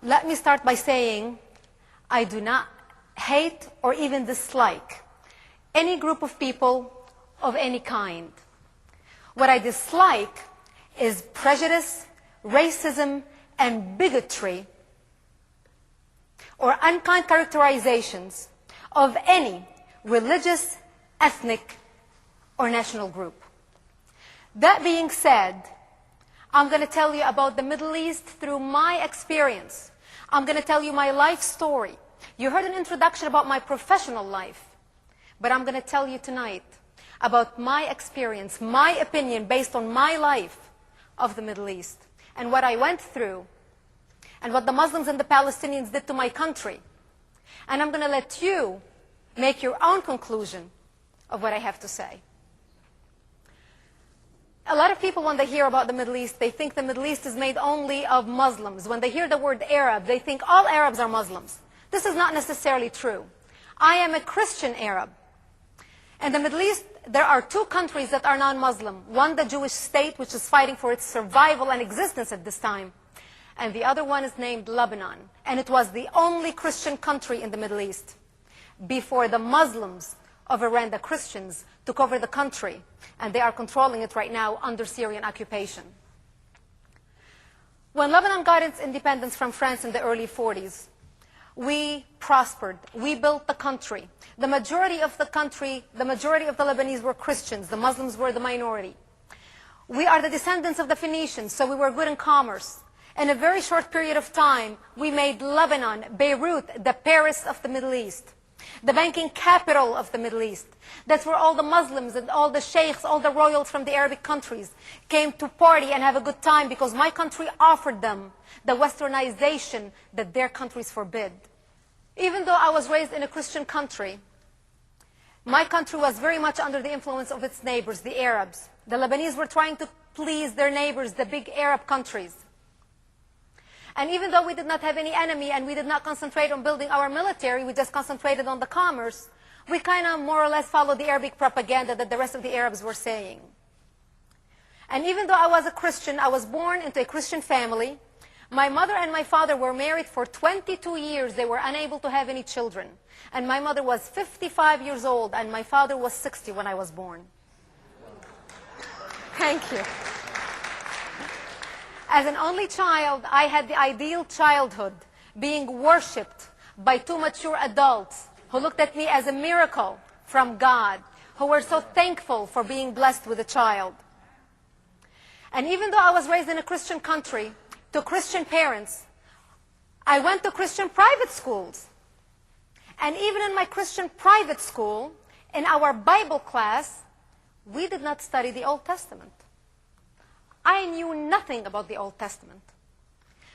Let me start by saying I do not hate or even dislike any group of people of any kind. What I dislike is prejudice, racism, and bigotry, or unkind characterizations of any religious, ethnic, or national group. That being said, I'm going to tell you about the Middle East through my experience. I'm going to tell you my life story. You heard an introduction about my professional life, but I'm going to tell you tonight about my experience, my opinion based on my life of the Middle East and what I went through and what the Muslims and the Palestinians did to my country. And I'm going to let you make your own conclusion of what I have to say. A lot of people, when they hear about the Middle East, they think the Middle East is made only of Muslims. When they hear the word Arab, they think all Arabs are Muslims. This is not necessarily true. I am a Christian Arab. In the Middle East, there are two countries that are non-Muslim. One, the Jewish state, which is fighting for its survival and existence at this time. And the other one is named Lebanon. And it was the only Christian country in the Middle East before the Muslims of Iran, the Christians, took over the country. And they are controlling it right now under Syrian occupation. When Lebanon got its independence from France in the early 40s, we prospered. We built the country. The majority of the country, the majority of the Lebanese were Christians. The Muslims were the minority. We are the descendants of the Phoenicians, so we were good in commerce. In a very short period of time, we made Lebanon, Beirut, the Paris of the Middle East, the banking capital of the Middle East. That's where all the Muslims and all the sheikhs, all the royals from the Arabic countries came to party and have a good time because my country offered them the westernization that their countries forbid. Even though I was raised in a Christian country, my country was very much under the influence of its neighbors, the Arabs. The Lebanese were trying to please their neighbors, the big Arab countries. And even though we did not have any enemy and we did not concentrate on building our military, we just concentrated on the commerce, we kind of more or less followed the Arabic propaganda that the rest of the Arabs were saying. And even though I was a Christian, I was born into a Christian family. My mother and my father were married for 22 years. They were unable to have any children. And my mother was 55 years old, and my father was 60 when I was born. Thank you. As an only child, I had the ideal childhood, being worshipped by two mature adults who looked at me as a miracle from God, who were so thankful for being blessed with a child. And even though I was raised in a Christian country, to Christian parents, I went to Christian private schools. And even in my Christian private school, in our Bible class, we did not study the Old Testament. I knew nothing about the Old Testament.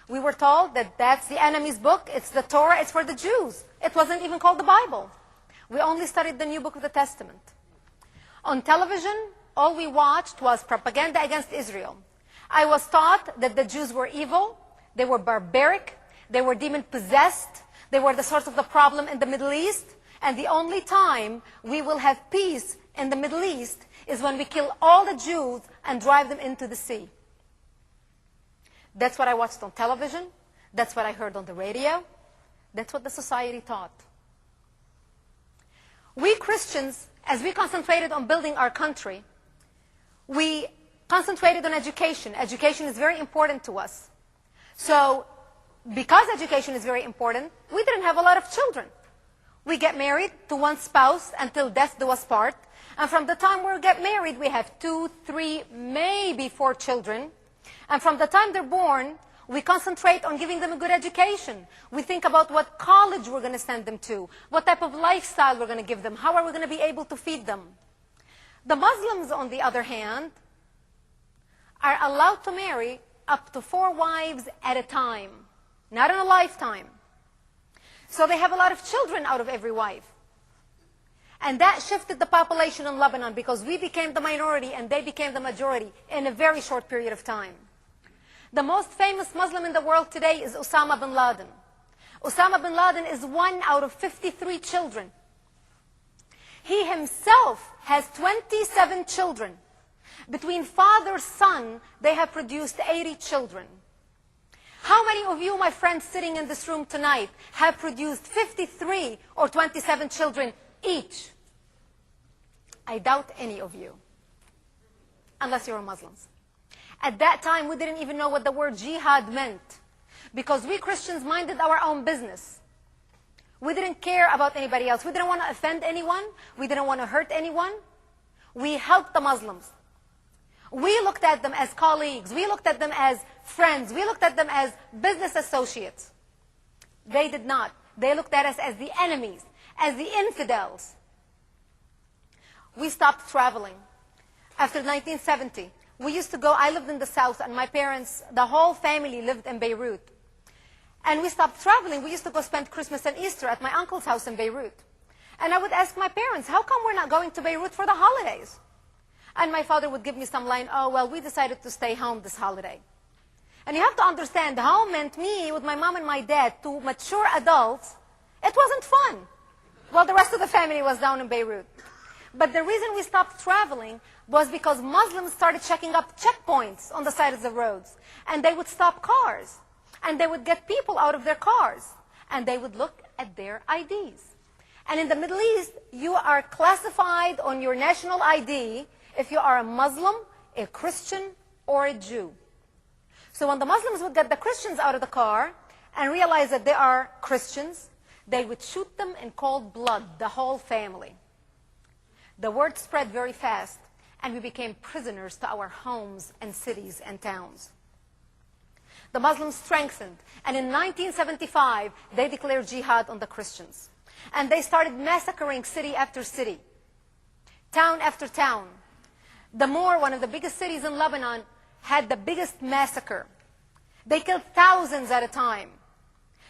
We were told that that's the enemy's book, it's the Torah, it's for the Jews. It wasn't even called the Bible. We only studied the new book of the Testament. On television, all we watched was propaganda against Israel. I was taught that the Jews were evil, they were barbaric, they were demon-possessed, they were the source of the problem in the Middle East, and the only time we will have peace in the Middle East is when we kill all the Jews and drive them into the sea. That's what I watched on television, that's what I heard on the radio, that's what the society taught. We Christians, as we concentrated on building our country, we concentrated on education. Education is very important to us. So, because education is very important, we didn't have a lot of children. We get married to one spouse until death do us part. And from the time we get married, we have 2, 3, maybe 4 children. And from the time they're born, we concentrate on giving them a good education. We think about what college we're going to send them to, what type of lifestyle we're going to give them, how are we going to be able to feed them. The Muslims, on the other hand, are allowed to marry up to 4 wives at a time, not in a lifetime. So they have a lot of children out of every wife. And that shifted the population in Lebanon because we became the minority and they became the majority in a very short period of time. The most famous Muslim in the world today is Osama bin Laden. Osama bin Laden is 1 out of 53 children. He himself has 27 children. Between father and son, they have produced 80 children. How many of you, my friends sitting in this room tonight, have produced 53 or 27 children each? I doubt any of you, unless you're Muslims. At that time, we didn't even know what the word jihad meant, because we Christians minded our own business. We didn't care about anybody else. We didn't want to offend anyone. We didn't want to hurt anyone. We helped the Muslims. We looked at them as colleagues. We looked at them as friends. We looked at them as business associates. They did not. They looked at us as the enemies, as the infidels. We stopped traveling. After 1970, we used to go, I lived in the south, and my parents, the whole family lived in Beirut. And we stopped traveling. We used to go spend Christmas and Easter at my uncle's house in Beirut. And I would ask my parents, how come we're not going to Beirut for the holidays? And my father would give me some line, oh, well, we decided to stay home this holiday. And you have to understand, home meant me with my mom and my dad, two mature adults. It wasn't fun. Well, the rest of the family was down in Beirut. But the reason we stopped traveling was because Muslims started checking up checkpoints on the side of the roads. And they would stop cars. And they would get people out of their cars. And they would look at their IDs. And in the Middle East, you are classified on your national ID if you are a Muslim, a Christian, or a Jew. So when the Muslims would get the Christians out of the car and realize that they are Christians, they would shoot them in cold blood, the whole family. The word spread very fast, and we became prisoners to our homes and cities and towns. The Muslims strengthened, and in 1975, they declared jihad on the Christians. And they started massacring city after city, town after town. Damour, one of the biggest cities in Lebanon, had the biggest massacre. They killed thousands at a time.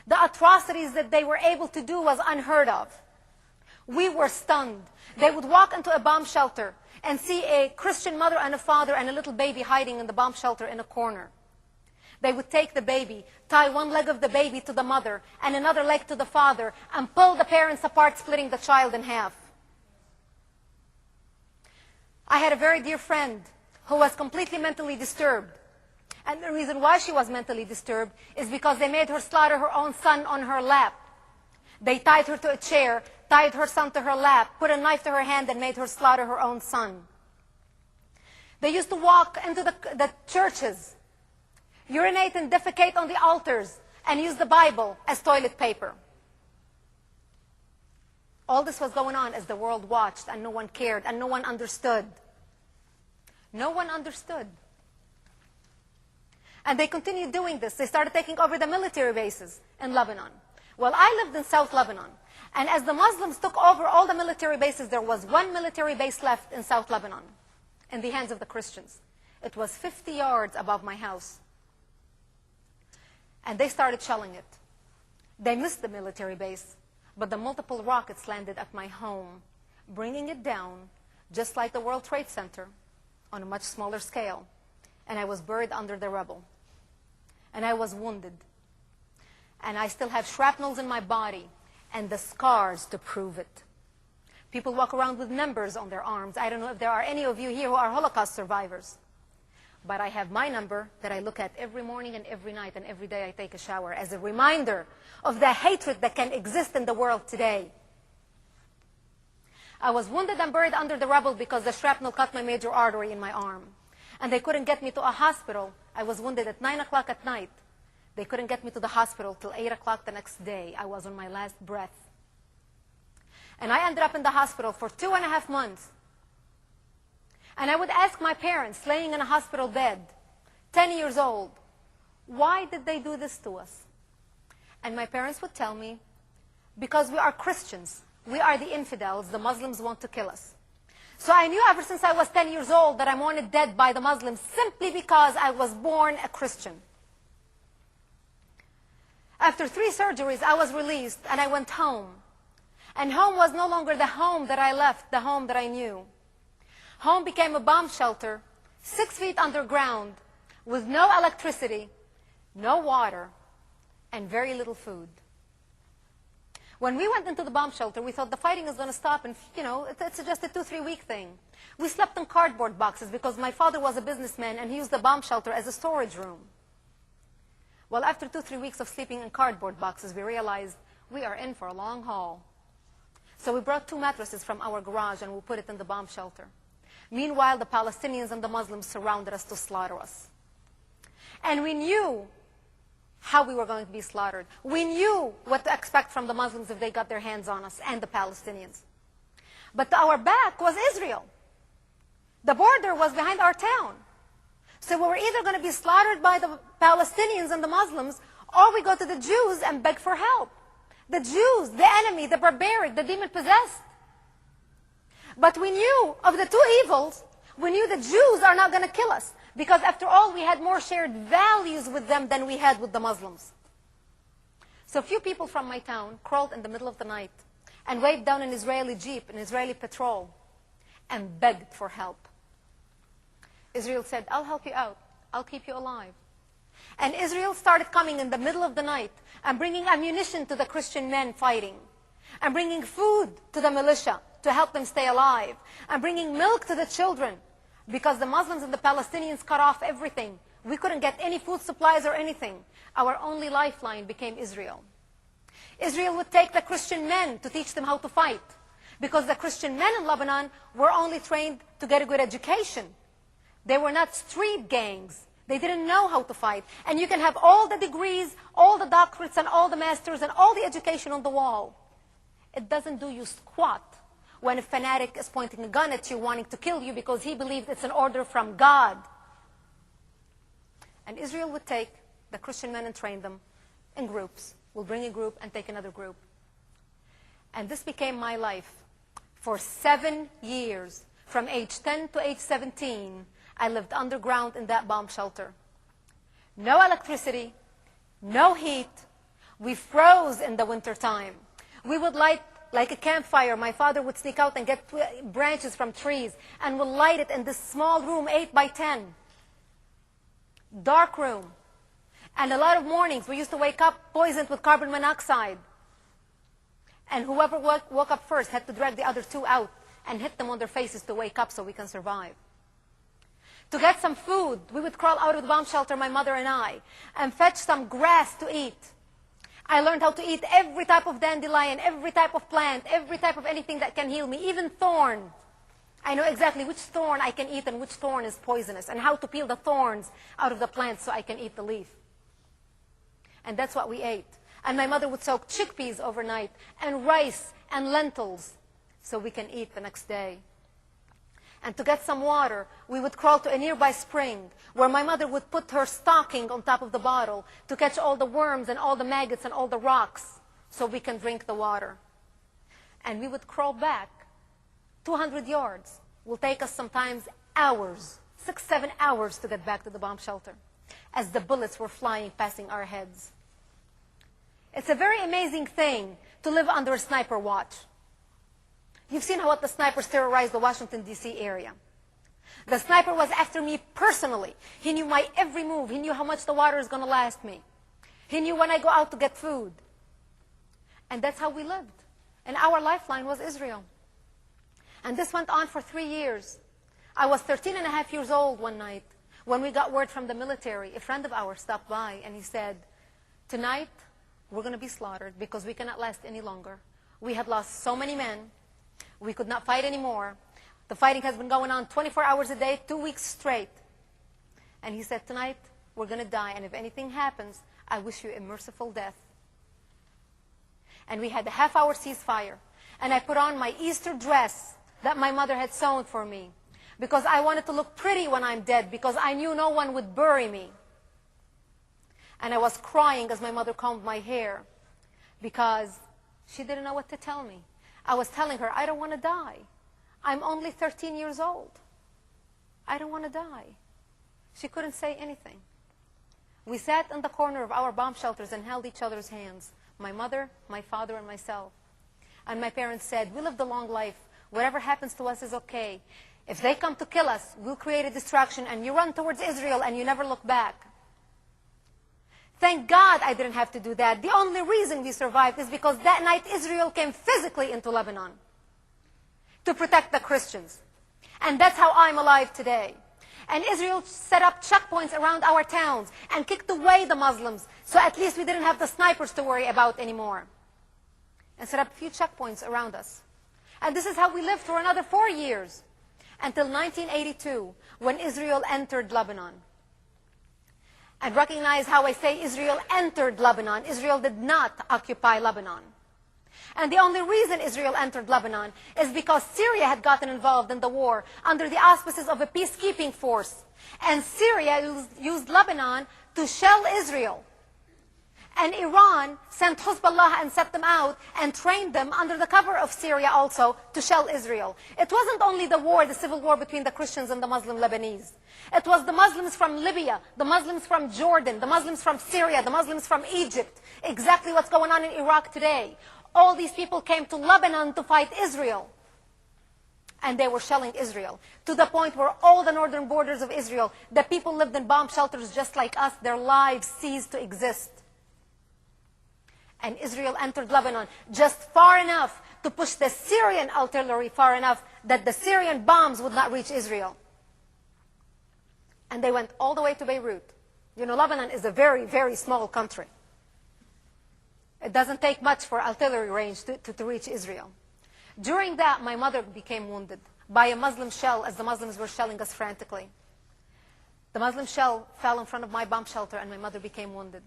The atrocities that they were able to do was unheard of. We were stunned. They would walk into a bomb shelter and see a Christian mother and a father and a little baby hiding in the bomb shelter in a corner. They would take the baby, tie one leg of the baby to the mother and another leg to the father, and pull the parents apart, splitting the child in half. I had a very dear friend who was completely mentally disturbed. And the reason why she was mentally disturbed is because they made her slaughter her own son on her lap. They tied her to a chair, tied her son to her lap, put a knife to her hand, and made her slaughter her own son. They used to walk into the churches, urinate and defecate on the altars, and use the Bible as toilet paper. All this was going on as the world watched, and no one cared, and no one understood. No one understood. And they continued doing this. They started taking over the military bases in Lebanon. Well, I lived in South Lebanon. And as the Muslims took over all the military bases, there was one military base left in South Lebanon in the hands of the Christians. It was 50 yards above my house. And they started shelling it. They missed the military base, but the multiple rockets landed at my home, bringing it down, just like the World Trade Center, on a much smaller scale. And I was buried under the rubble. And I was wounded. And I still have shrapnels in my body and the scars to prove it. People walk around with numbers on their arms. I don't know if there are any of you here who are Holocaust survivors. But I have my number that I look at every morning and every night, and every day I take a shower as a reminder of the hatred that can exist in the world today. I was wounded and buried under the rubble because the shrapnel cut my major artery in my arm. And they couldn't get me to a hospital. I was wounded at 9 o'clock at night. They couldn't get me to the hospital till 8 o'clock the next day. I was on my last breath. And I ended up in the hospital for 2.5 months. And I would ask my parents, laying in a hospital bed, 10 years old, why did they do this to us? And my parents would tell me, because we are Christians. We are the infidels. The Muslims want to kill us. So I knew ever since I was 10 years old that I wanted dead by the Muslims simply because I was born a Christian. After 3 surgeries, I was released and I went home. And home was no longer the home that I left, the home that I knew. Home became a bomb shelter, 6 feet underground, with no electricity, no water, and very little food. When we went into the bomb shelter, we thought the fighting is going to stop, and it's just a 2-3 week thing. We slept in cardboard boxes because my father was a businessman and he used the bomb shelter as a storage room. Well, after 2-3 weeks of sleeping in cardboard boxes, we realized we are in for a long haul. So we brought 2 mattresses from our garage and we put it in the bomb shelter. Meanwhile, the Palestinians and the Muslims surrounded us to slaughter us. And we knew how we were going to be slaughtered. We knew what to expect from the Muslims if they got their hands on us and the Palestinians. But to our back was Israel. The border was behind our town. So we were either going to be slaughtered by the Palestinians and the Muslims, or we go to the Jews and beg for help. The Jews, the enemy, the barbaric, the demon-possessed. But we knew of the 2 evils, we knew the Jews are not going to kill us. Because after all, we had more shared values with them than we had with the Muslims. So a few people from my town crawled in the middle of the night and waved down an Israeli jeep, an Israeli patrol, and begged for help. Israel said, I'll help you out. I'll keep you alive. And Israel started coming in the middle of the night and bringing ammunition to the Christian men fighting, and bringing food to the militia to help them stay alive, and bringing milk to the children, because the Muslims and the Palestinians cut off everything. We couldn't get any food supplies or anything. Our only lifeline became Israel. Israel would take the Christian men to teach them how to fight, because the Christian men in Lebanon were only trained to get a good education. They were not street gangs. They didn't know how to fight. And you can have all the degrees, all the doctorates, and all the masters, and all the education on the wall. It doesn't do you squat when a fanatic is pointing a gun at you, wanting to kill you because he believed it's an order from God. And Israel would take the Christian men and train them in groups. We'll bring a group and take another group. And this became my life. For 7 years, from age 10 to age 17, I lived underground in that bomb shelter. No electricity, no heat. We froze in the wintertime. We would light like a campfire. My father would sneak out and get branches from trees and would light it in this small room, 8 by 10. Dark room. And a lot of mornings we used to wake up poisoned with carbon monoxide. And whoever woke up first had to drag the other 2 out and hit them on their faces to wake up so we can survive. To get some food, we would crawl out of the bomb shelter, my mother and I, and fetch some grass to eat. I learned how to eat every type of dandelion, every type of plant, every type of anything that can heal me, even thorn. I know exactly which thorn I can eat and which thorn is poisonous, and how to peel the thorns out of the plant so I can eat the leaf. And that's what we ate. And my mother would soak chickpeas overnight, and rice and lentils, so we can eat the next day. And to get some water, we would crawl to a nearby spring where my mother would put her stocking on top of the bottle to catch all the worms and all the maggots and all the rocks so we can drink the water. And we would crawl back 200 yards. It will take us sometimes hours, 6-7 hours to get back to the bomb shelter as the bullets were flying passing our heads. It's a very amazing thing to live under a sniper watch. You've seen how the snipers terrorized the Washington, D.C. area. The sniper was after me personally. He knew my every move. He knew how much the water is going to last me. He knew when I go out to get food. And that's how we lived. And our lifeline was Israel. And this went on for 3 years. I was 13 and a half years old one night when we got word from the military. A friend of ours stopped by and he said, tonight we're going to be slaughtered because we cannot last any longer. We had lost so many men. We could not fight anymore. The fighting has been going on 24 hours a day, 2 weeks straight. And he said, tonight, we're going to die. And if anything happens, I wish you a merciful death. And we had a half-hour ceasefire. And I put on my Easter dress that my mother had sewn for me, because I wanted to look pretty when I'm dead, because I knew no one would bury me. And I was crying as my mother combed my hair, because she didn't know what to tell me. I was telling her, I don't want to die. I'm only 13 years old. I don't want to die. She couldn't say anything. We sat in the corner of our bomb shelters and held each other's hands, my mother, my father, and myself. And my parents said, we lived a long life. Whatever happens to us is okay. If they come to kill us, we'll create a distraction, and you run towards Israel and you never look back. Thank God I didn't have to do that. The only reason we survived is because that night Israel came physically into Lebanon to protect the Christians. And that's how I'm alive today. And Israel set up checkpoints around our towns and kicked away the Muslims, So at least we didn't have the snipers to worry about anymore. And set up a few checkpoints around us. And this is how we lived for another 4 years. Until 1982, when Israel entered Lebanon. And recognize how I say Israel entered Lebanon. Israel did not occupy Lebanon. And the only reason Israel entered Lebanon is because Syria had gotten involved in the war under the auspices of a peacekeeping force. And Syria used Lebanon to shell Israel. And Iran sent Hezbollah and set them out and trained them under the cover of Syria also to shell Israel. It wasn't only the war, the civil war between the Christians and the Muslim Lebanese. It was the Muslims from Libya, the Muslims from Jordan, the Muslims from Syria, the Muslims from Egypt. Exactly what's going on in Iraq today. All these people came to Lebanon to fight Israel. And they were shelling Israel. To the point where all the northern borders of Israel, the people lived in bomb shelters just like us. Their lives ceased to exist. And Israel entered Lebanon just far enough to push the Syrian artillery far enough that the Syrian bombs would not reach Israel. And they went all the way to Beirut. You know, Lebanon is a very, very small country. It doesn't take much for artillery range to reach Israel. During that, my mother became wounded by a Muslim shell as the Muslims were shelling us frantically. The Muslim shell fell in front of my bomb shelter and my mother became wounded.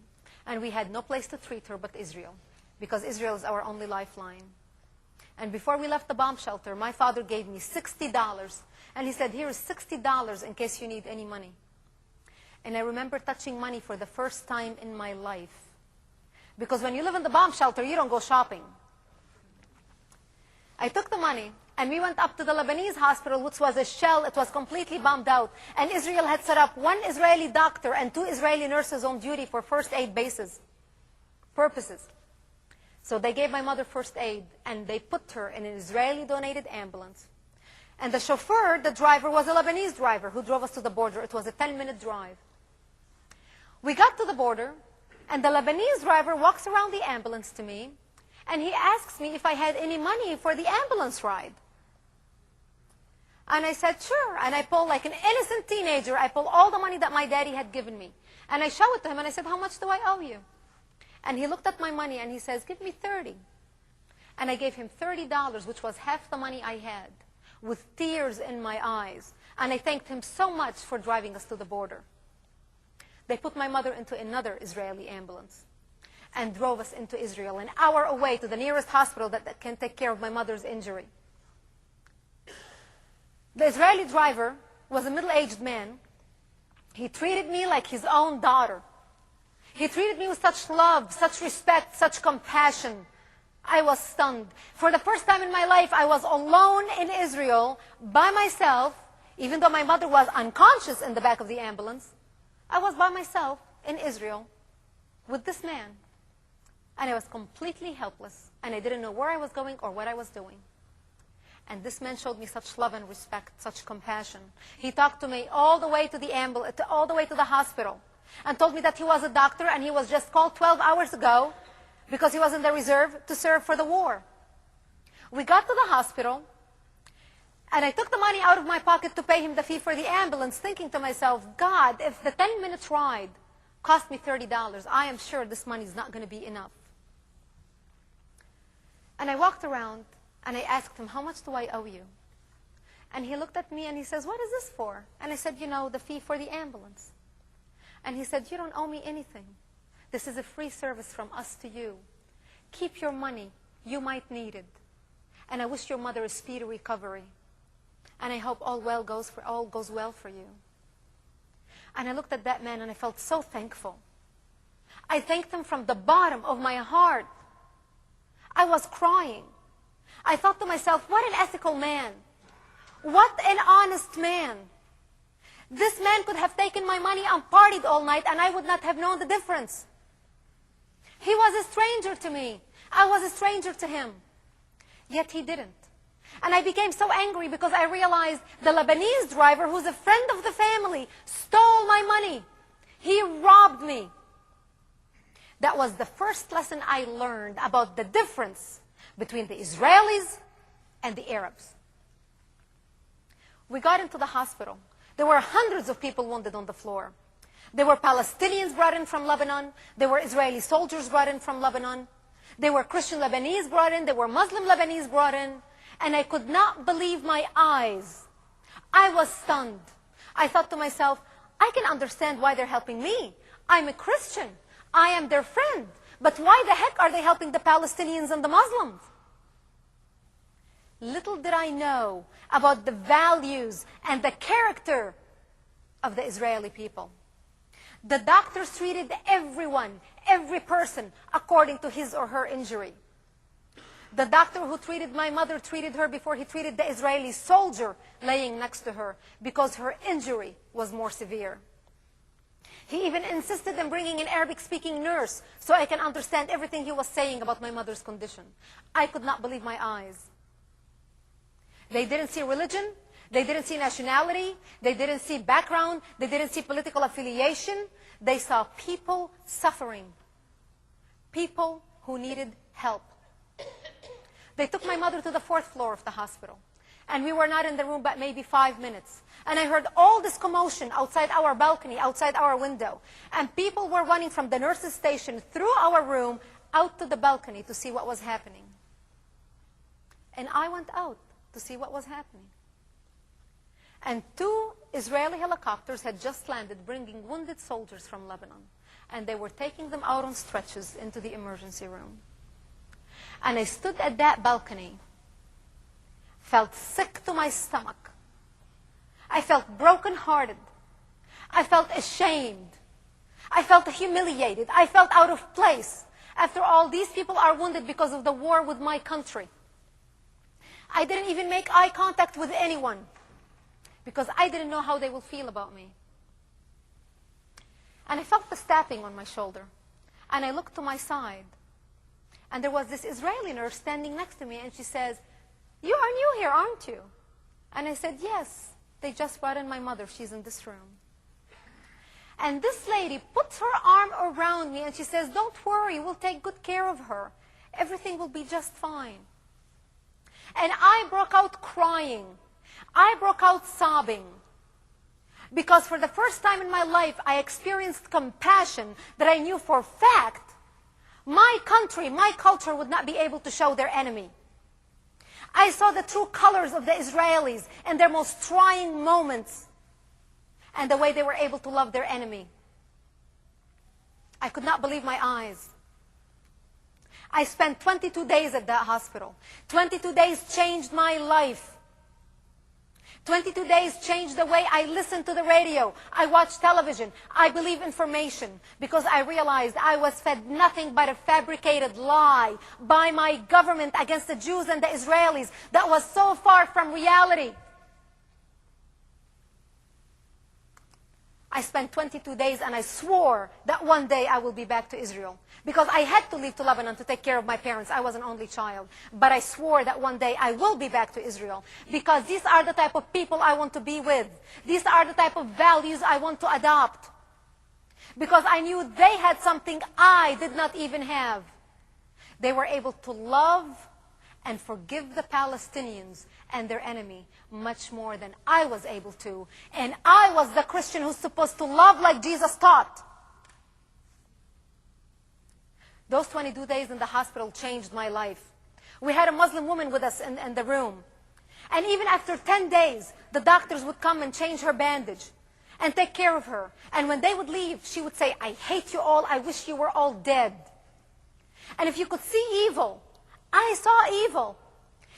And we had no place to treat her but Israel, because Israel is our only lifeline. And before we left the bomb shelter, my father gave me $60. And he said, here is $60 in case you need any money. And I remember touching money for the first time in my life. Because when you live in the bomb shelter, you don't go shopping. I took the money, and we went up to the Lebanese hospital, which was a shell. It was completely bombed out. And Israel had set up 1 Israeli doctor and 2 Israeli nurses on duty for first aid purposes. So they gave my mother first aid, and they put her in an Israeli-donated ambulance. And the chauffeur, the driver, was a Lebanese driver who drove us to the border. It was a 10-minute drive. We got to the border, and the Lebanese driver walks around the ambulance to me, and he asks me if I had any money for the ambulance ride. And I said, sure. And I pull, like an innocent teenager, I pull all the money that my daddy had given me. And I show it to him, and I said, how much do I owe you? And he looked at my money, and he says, give me 30. And I gave him $30, which was half the money I had, with tears in my eyes. And I thanked him so much for driving us to the border. They put my mother into another Israeli ambulance and drove us into Israel, an hour away to the nearest hospital that can take care of my mother's injury. The Israeli driver was a middle-aged man. He treated me like his own daughter. He treated me with such love, such respect, such compassion. I was stunned. For the first time in my life, I was alone in Israel by myself, even though my mother was unconscious in the back of the ambulance. I was by myself in Israel with this man. And I was completely helpless. And I didn't know where I was going or what I was doing. And this man showed me such love and respect, such compassion. He talked to me all the way to the ambulance, all the way to the hospital, and told me that he was a doctor and he was just called 12 hours ago because he was in the reserve to serve for the war. We got to the hospital, and I took the money out of my pocket to pay him the fee for the ambulance, thinking to myself, God, if the 10-minute ride cost me $30, I am sure this money is not going to be enough. And I walked around, and I asked him, how much do I owe you? And he looked at me, and he says, what is this for? And I said, you know, the fee for the ambulance. And he said, you don't owe me anything. This is a free service from us to you. Keep your money. You might need it. And I wish your mother a speedy recovery. And I hope all goes well for you. And I looked at that man, and I felt so thankful. I thanked him from the bottom of my heart. I was crying. I thought to myself, what an ethical man. What an honest man. This man could have taken my money and partied all night, and I would not have known the difference. He was a stranger to me. I was a stranger to him. Yet he didn't. And I became so angry because I realized the Lebanese driver, who's a friend of the family, stole my money. He robbed me. That was the first lesson I learned about the difference between the Israelis and the Arabs. We got into the hospital. There were hundreds of people wounded on the floor. There were Palestinians brought in from Lebanon. There were Israeli soldiers brought in from Lebanon. There were Christian Lebanese brought in. There were Muslim Lebanese brought in. And I could not believe my eyes. I was stunned. I thought to myself, I can understand why they're helping me. I'm a Christian. I am their friend. But why the heck are they helping the Palestinians and the Muslims? Little did I know about the values and the character of the Israeli people. The doctors treated everyone, every person, according to his or her injury. The doctor who treated my mother treated her before he treated the Israeli soldier laying next to her, because her injury was more severe. He even insisted on bringing an Arabic-speaking nurse so I can understand everything he was saying about my mother's condition. I could not believe my eyes. They didn't see religion. They didn't see nationality. They didn't see background. They didn't see political affiliation. They saw people suffering. People who needed help. They took my mother to the 4th floor of the hospital. And we were not in the room but maybe 5 minutes. And I heard all this commotion outside our balcony, outside our window. And people were running from the nurse's station through our room out to the balcony to see what was happening. And I went out to see what was happening. And 2 Israeli helicopters had just landed bringing wounded soldiers from Lebanon. And they were taking them out on stretchers into the emergency room. And I stood at that balcony, felt sick to my stomach. I felt brokenhearted. I felt ashamed. I felt humiliated. I felt out of place. After all, these people are wounded because of the war with my country. I didn't even make eye contact with anyone because I didn't know how they will feel about me. And I felt the tapping on my shoulder. And I looked to my side. And there was this Israeli nurse standing next to me, and she says, "You are new here, aren't you?" And I said, "Yes, they just brought in my mother. She's in this room." And this lady puts her arm around me, and she says, "Don't worry, we'll take good care of her. Everything will be just fine." And I broke out crying. I broke out sobbing. Because for the first time in my life, I experienced compassion that I knew for a fact my country, my culture would not be able to show their enemy. I saw the true colors of the Israelis in their most trying moments and the way they were able to love their enemy. I could not believe my eyes. I spent 22 days at that hospital. 22 days changed my life. 22 days changed the way I listened to the radio. I watched television. I believe information because I realized I was fed nothing but a fabricated lie by my government against the Jews and the Israelis that was so far from reality. I spent 22 days and I swore that one day I will be back to Israel. Because I had to leave to Lebanon to take care of my parents. I was an only child. But I swore that one day I will be back to Israel. Because these are the type of people I want to be with. These are the type of values I want to adopt. Because I knew they had something I did not even have. They were able to love and forgive the Palestinians and their enemy much more than I was able to. And I was the Christian who's supposed to love like Jesus taught. Those 22 days in the hospital changed my life. We had a Muslim woman with us in the room. And even after 10 days, the doctors would come and change her bandage and take care of her. And when they would leave, she would say, "I hate you all. I wish you were all dead." And if you could see evil, I saw evil.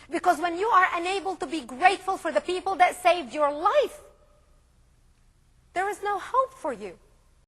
Because when you are unable to be grateful for the people that saved your life, there is no hope for you.